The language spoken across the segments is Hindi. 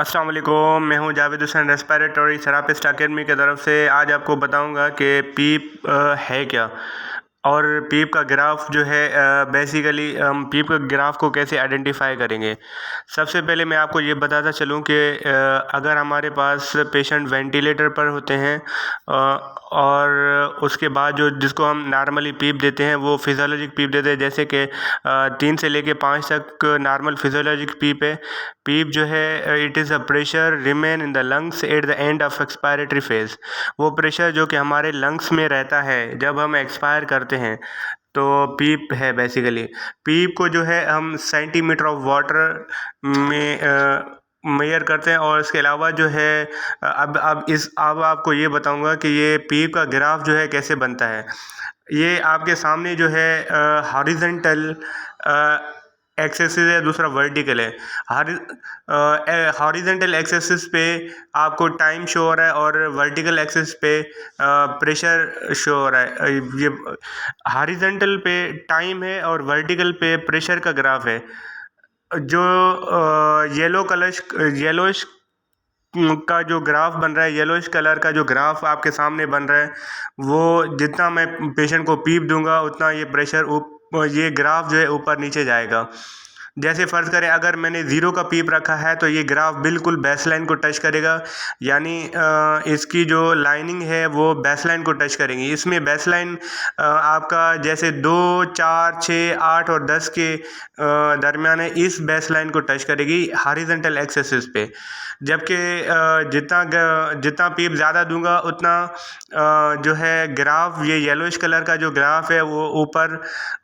अस्सलाम वालेकुम, मैं हूं Javed Hussain respiratory therapist academy की तरफ से। आज आपको बताऊंगा कि पीप है क्या और पीप का ग्राफ जो है बेसिकली हम पीप के ग्राफ को कैसे आइडेंटिफाई करेंगे। सबसे पहले मैं आपको ये बताता चलूँ कि अगर हमारे पास पेशेंट वेंटिलेटर पर होते हैं और उसके बाद जो जिसको हम नॉर्मली पीप देते हैं वो फिजियोलॉजिक पीप देते हैं, जैसे कि 3 से लेके 5 तक नॉर्मल फिजियोलॉजिक पीप है। पीप जो है it is a pressure remain in the lungs at the end of expiratory phase. वो प्रेशर जो कि हमारे लंग्स में रहता है जब हम एक्सपायर करते हैं, तो पीप है बेसिकली। पीप को जो है हम सेंटीमीटर ऑफ वाटर में मेजर करते हैं। और इसके अलावा जो है अब आपको ये बताऊंगा कि ये पीप का ग्राफ जो है कैसे बनता है। ये आपके सामने जो है हॉरिजेंटल एक्सेस है, दूसरा वर्टिकल है। हॉरिजेंटल एक्सेस पे आपको टाइम शो हो रहा है और वर्टिकल एक्सेस पे प्रेशर शो हो रहा है। ये हॉरिजेंटल पे टाइम है और वर्टिकल पे प्रेशर का ग्राफ है। जो येलोइश का जो ग्राफ बन रहा है, येलोइश कलर का जो ग्राफ आपके सामने बन रहा है, वो जितना मैं पेशेंट को पीप दूंगा उतना ये ग्राफ जो है ऊपर नीचे जाएगा। जैसे फ़र्ज़ करें अगर मैंने ज़ीरो का पीप रखा है तो ये ग्राफ बिल्कुल बेसलाइन को टच करेगा, यानी इसकी जो लाइनिंग है वो बेसलाइन को टच करेंगी। इसमें बेसलाइन आपका जैसे 2, 4, 6, 8 और 10 के दरमियान है, इस बेसलाइन को टच करेगी हॉरिजॉन्टल एक्सिस पे। जबकि जितना पीप ज़्यादा दूंगा उतना जो है ग्राफ, ये येलोइश कलर का जो ग्राफ है वो ऊपर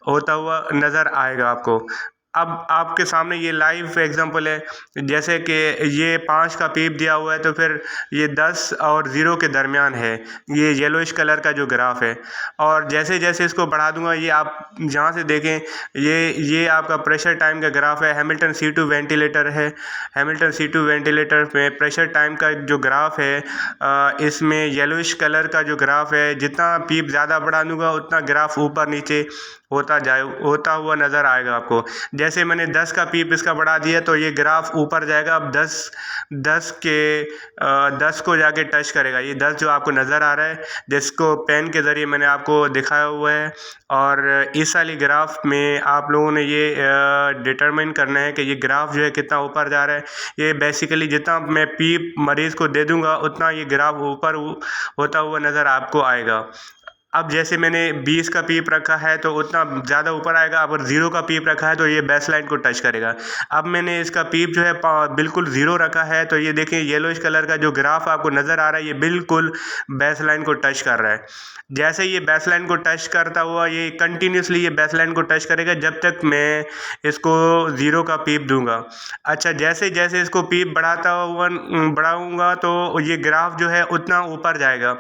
होता हुआ नज़र आएगा आपको। अब आपके सामने ये लाइव एग्जांपल है, जैसे कि ये 5 का पीप दिया हुआ है तो फिर ये 10 और 0 के दरमियान है, ये येलोइश कलर का जो ग्राफ है। और जैसे जैसे इसको बढ़ा दूंगा, ये आप जहाँ से देखें ये आपका प्रेशर टाइम का ग्राफ है। हैमिल्टन C2 वेंटिलेटर है। हैमिल्टन C2 वेंटिलेटर में प्रेशर टाइम का जो ग्राफ है, इसमें येलोइश कलर का जो ग्राफ है, जितना पीप ज़्यादा बढ़ा दूंगा उतना ग्राफ ऊपर नीचे होता हुआ नज़र आएगा आपको। जैसे मैंने 10 का पीप इसका बढ़ा दिया तो ये ग्राफ ऊपर जाएगा। अब 10 को जाके टच करेगा। ये 10 जो आपको नज़र आ रहा है, जिसको पेन के ज़रिए मैंने आपको दिखाया हुआ है। और इस वाली ग्राफ में आप लोगों ने ये डिटरमिन करना है कि ये ग्राफ जो है कितना ऊपर जा रहा है। ये बेसिकली जितना मैं पीप मरीज़ को दे दूँगा उतना ये ग्राफ ऊपर होता हुआ नज़र आपको आएगा। अब जैसे मैंने 20 का पीप रखा है तो उतना ज़्यादा ऊपर आएगा। अगर 0 का पीप रखा है तो ये बेसलाइन को टच करेगा। अब मैंने इसका पीप जो है बिल्कुल 0 रखा है तो ये देखें येलोइश कलर का जो ग्राफ आपको नज़र आ रहा है, ये बिल्कुल बेसलाइन को टच कर रहा है। जैसे ये बेसलाइन को टच करता हुआ ये कंटिन्यूसली ये बेसलाइन को टच करेगा जब तक मैं इसको 0 का पीप दूंगा। अच्छा, जैसे जैसे इसको पीप बढ़ाऊंगा तो ये ग्राफ जो है उतना ऊपर जाएगा।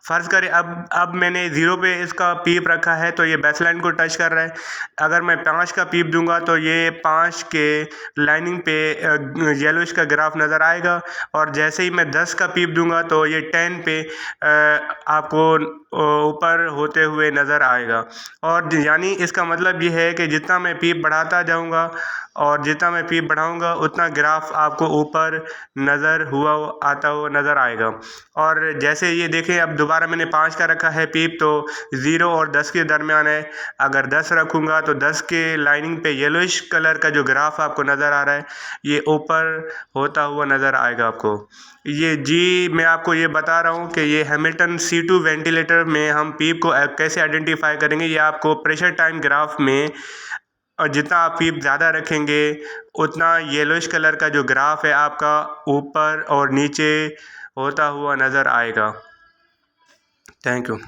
फ़र्ज़ करें अब मैंने 0 पे इसका पीप रखा है तो ये बेसलाइन को टच कर रहा है। अगर मैं 5 का पीप दूंगा तो ये 5 के लाइनिंग पे येलोइश का ग्राफ नज़र आएगा। और जैसे ही मैं 10 का पीप दूंगा तो ये 10 पे आपको ऊपर होते हुए नज़र आएगा। और यानी इसका मतलब ये है कि जितना मैं पीप बढ़ाता जाऊंगा और जितना मैं पीप बढ़ाऊंगा उतना ग्राफ आपको ऊपर आता हुआ नज़र आएगा। और जैसे ये देखें, अब दोबारा मैंने 5 का रखा है पीप तो 0 और 10 के दरमियान है। अगर 10 रखूँगा तो 10 के लाइनिंग पे येलोइश कलर का जो ग्राफ आपको नज़र आ रहा है, ये ऊपर होता हुआ नज़र आएगा आपको। मैं आपको ये बता रहा हूँ कि ये हैमिल्टन C2 वेंटिलेटर में हम पीप को कैसे आइडेंटिफाई करेंगे। ये आपको प्रेशर टाइम ग्राफ में, और जितना आप पीप ज़्यादा रखेंगे उतना येलोइश कलर का जो ग्राफ है आपका ऊपर और नीचे होता हुआ नज़र आएगा। Thank you.